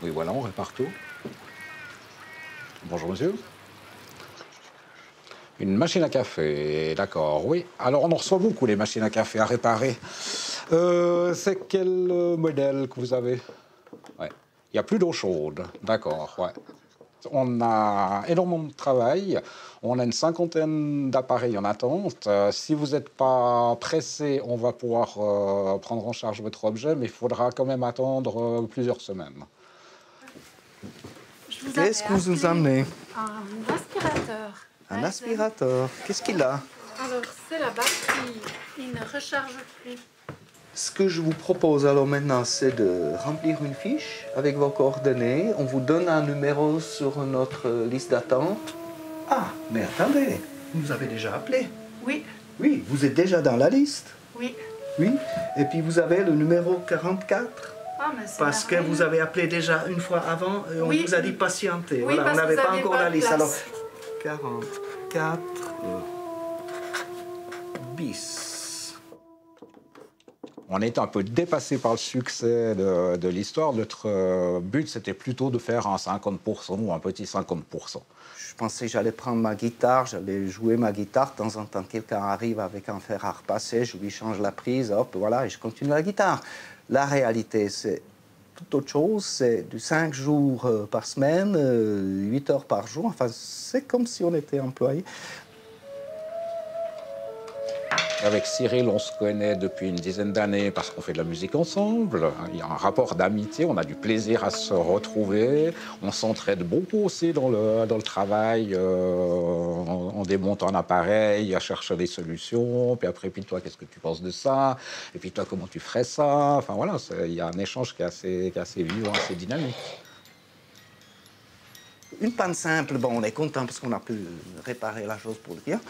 Oui, voilà, on répare tout. Bonjour, monsieur. Une machine à café, d'accord, oui. Alors, on en reçoit beaucoup, les machines à café à réparer. C'est quel modèle que vous avez? Ouais. Il n'y a plus d'eau chaude, d'accord, ouais. On a énormément de travail. On a une cinquantaine d'appareils en attente. Si vous n'êtes pas pressé, on va pouvoir prendre en charge votre objet, mais il faudra quand même attendre plusieurs semaines. Qu'est-ce que vous nous amenez? Un aspirateur. Un aspirateur. Qu'est-ce qu'il a? Alors, c'est la batterie. Il ne recharge plus. Ce que je vous propose alors maintenant, c'est de remplir une fiche avec vos coordonnées. On vous donne un numéro sur notre liste d'attente. Ah, mais attendez, vous nous avez déjà appelé. Oui. Oui, vous êtes déjà dans la liste. Oui. Oui, et puis vous avez le numéro 44. Ah, mais c'est Parce que merveilleux. vous avez appelé déjà une fois avant et on Oui. vous a dit patienter. Oui, Voilà, on parce que n'avait vous pas aviez encore pas la de liste. place. Alors, 44 bis. On est un peu dépassé par le succès de l'histoire. Notre but, c'était plutôt de faire un 50% ou un petit 50%. Je pensais que j'allais prendre ma guitare, j'allais jouer ma guitare. De temps en temps, quelqu'un arrive avec un fer à repasser, je lui change la prise, hop, voilà, et je continue la guitare. La réalité, c'est tout autre chose. C'est du 5 jours par semaine, 8 heures par jour. Enfin, c'est comme si on était employé. Avec Cyril, on se connaît depuis une dizaine d'années parce qu'on fait de la musique ensemble. Il y a un rapport d'amitié, on a du plaisir à se retrouver. On s'entraide beaucoup aussi dans le travail, en démontant un appareil, à chercher des solutions. Puis après, puis toi, qu'est-ce que tu penses de ça? Et puis toi, comment tu ferais ça? Enfin voilà, il y a un échange qui est assez vivant, assez dynamique. Une panne simple, bon, on est content parce qu'on a pu réparer la chose pour le client.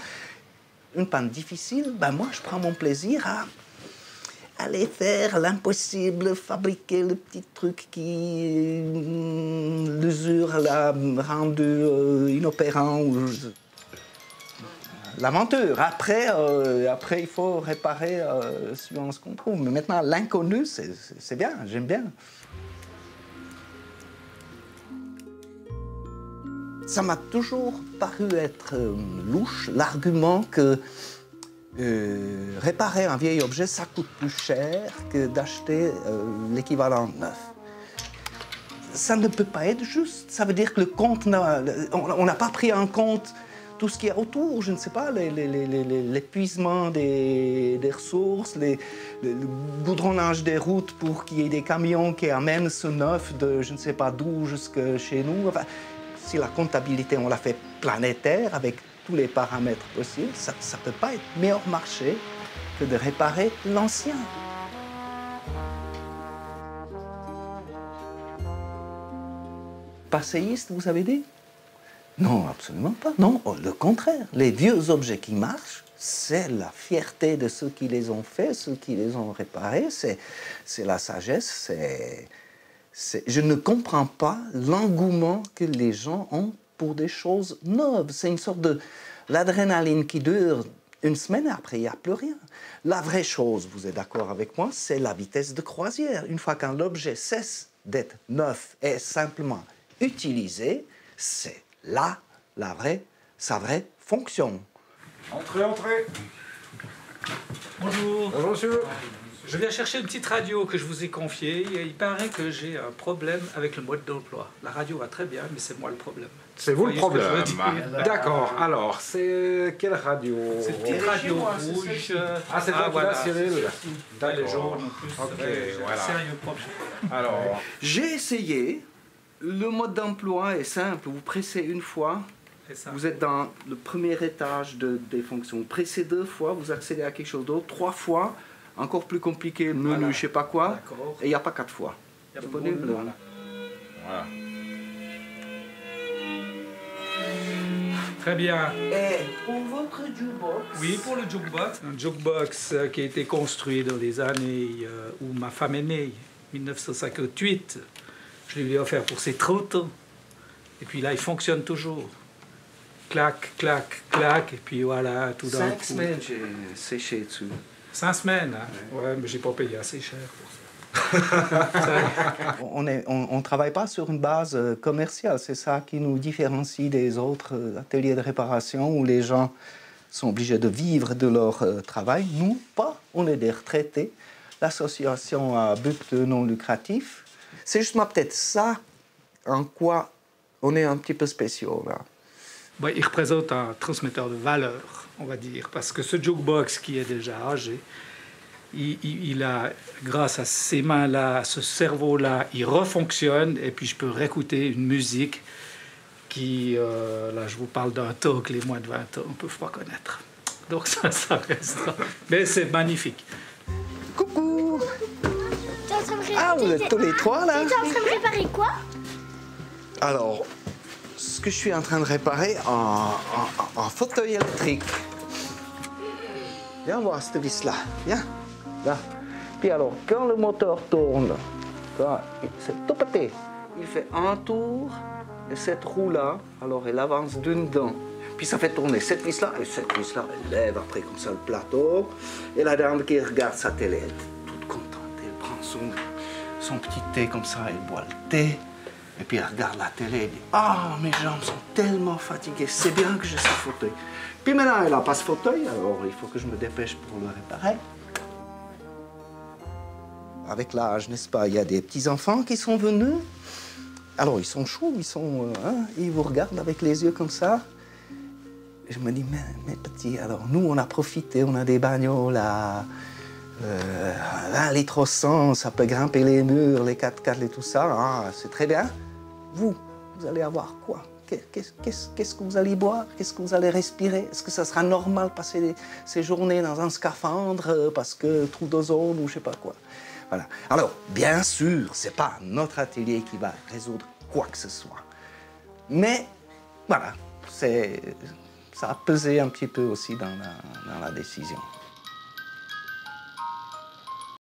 Une panne difficile, ben moi, je prends mon plaisir à aller faire l'impossible, fabriquer le petit truc qui l'usure l'a rendu inopérant. L'aventure. Après, il faut réparer suivant ce qu'on trouve. Mais maintenant, l'inconnu, c'est bien, j'aime bien. Ça m'a toujours paru être louche, l'argument que réparer un vieil objet, ça coûte plus cher que d'acheter l'équivalent neuf. Ça ne peut pas être juste. Ça veut dire que le compte on n'a pas pris en compte tout ce qu'il y a autour, je ne sais pas, l'épuisement des ressources, le goudronnage des routes pour qu'il y ait des camions qui amènent ce neuf de je ne sais pas d'où jusque chez nous. Enfin, si la comptabilité, on l'a fait planétaire, avec tous les paramètres possibles, ça ne peut pas être meilleur marché que de réparer l'ancien. Passéiste, vous avez dit? Non, absolument pas. Non, le contraire. Les vieux objets qui marchent, c'est la fierté de ceux qui les ont faits, ceux qui les ont réparés, c'est la sagesse, je ne comprends pas l'engouement que les gens ont pour des choses neuves. C'est une sorte de l'adrénaline qui dure une semaine, après il n'y a plus rien. La vraie chose, vous êtes d'accord avec moi, c'est la vitesse de croisière. Une fois qu'un objet cesse d'être neuf et simplement utilisé, c'est là sa vraie fonction. Entrez, entrez. Bonjour. Bonjour, monsieur. Je viens chercher une petite radio que je vous ai confiée. Il paraît que j'ai un problème avec le mode d'emploi. La radio va très bien, mais c'est moi le problème. C'est vous le Voyez ce que je veux problème. dire? D'accord. Alors, c'est quelle radio? C'est une petite radio rouge. Ah, c'est toi qui voilà. l'as, Cyril. Pas les jaunes en plus. Ok, J'ai voilà. un sérieux problème. Alors, J'ai essayé. Le mode d'emploi est simple. Vous pressez une fois, C'est ça. vous êtes dans le premier étage des fonctions. Vous pressez 2 fois, vous accédez à quelque chose d'autre. 3 fois, encore plus compliqué, menu, Voilà. je sais pas quoi. D'accord. Et il n'y a pas 4 fois. Il y a Disponible. beaucoup, voilà. voilà. Très bien. Et pour votre jukebox, Oui, pour le jukebox. Un jukebox qui a été construit dans les années où ma femme est née, 1958. Je lui ai offert pour ses 30 ans. Et puis là, il fonctionne toujours. Clac, clac, clac. Et puis voilà, tout d'un 5 coup. semaines, j'ai séché dessus. 5 semaines, hein? Ouais, mais j'ai pas payé assez cher pour ça. On ne travaille pas sur une base commerciale. C'est ça qui nous différencie des autres ateliers de réparation où les gens sont obligés de vivre de leur travail. Nous, pas. On est des retraités. L'association à but non lucratif. C'est justement peut-être ça en quoi on est un petit peu spéciaux là. Ouais, il représente un transmetteur de valeur, on va dire, parce que ce jukebox qui est déjà âgé, il a, grâce à ces mains-là, à ce cerveau-là, il refonctionne et puis je peux réécouter une musique qui, là je vous parle d'un temps que les moins de 20 ans ne peuvent pas connaître. Donc ça restera. Mais c'est magnifique. Coucou! T'es en train de Ah, vous êtes tous les trois là? T'es en train de réparer quoi? Alors, ce que je suis en train de réparer, un fauteuil électrique. Viens voir cette vis-là. Viens. Là. Puis alors, quand le moteur tourne, c'est tout pété. Il fait un tour de cette roue-là, alors elle avance d'une dent. Puis ça fait tourner cette vis-là, et cette vis-là, elle lève après comme ça le plateau. Et la dame qui regarde sa télé, elle est toute contente. Elle prend son petit thé comme ça, elle boit le thé. Et puis elle regarde la télé et dit « Ah, mes jambes sont tellement fatiguées, c'est bien que j'ai ce fauteuil. » Puis maintenant, elle n'a pas ce fauteuil, alors il faut que je me dépêche pour le réparer. Avec l'âge, n'est-ce pas, il y a des petits-enfants qui sont venus. Alors, ils sont chauds, ils vous regardent avec les yeux comme ça. Et je me dis, mais petits, alors nous, on a profité, on a des bagnoles là. 1 litre au 100, ça peut grimper les murs, les 4x4 et tout ça. Ah, c'est très bien. Vous allez avoir quoi? Qu'est-ce que vous allez boire? Qu'est-ce que vous allez respirer? Est-ce que ça sera normal de passer ces journées dans un scaphandre parce que trou d'ozone ou je sais pas quoi? Voilà. Alors, bien sûr, c'est pas notre atelier qui va résoudre quoi que ce soit. Mais, voilà, ça a pesé un petit peu aussi dans la décision.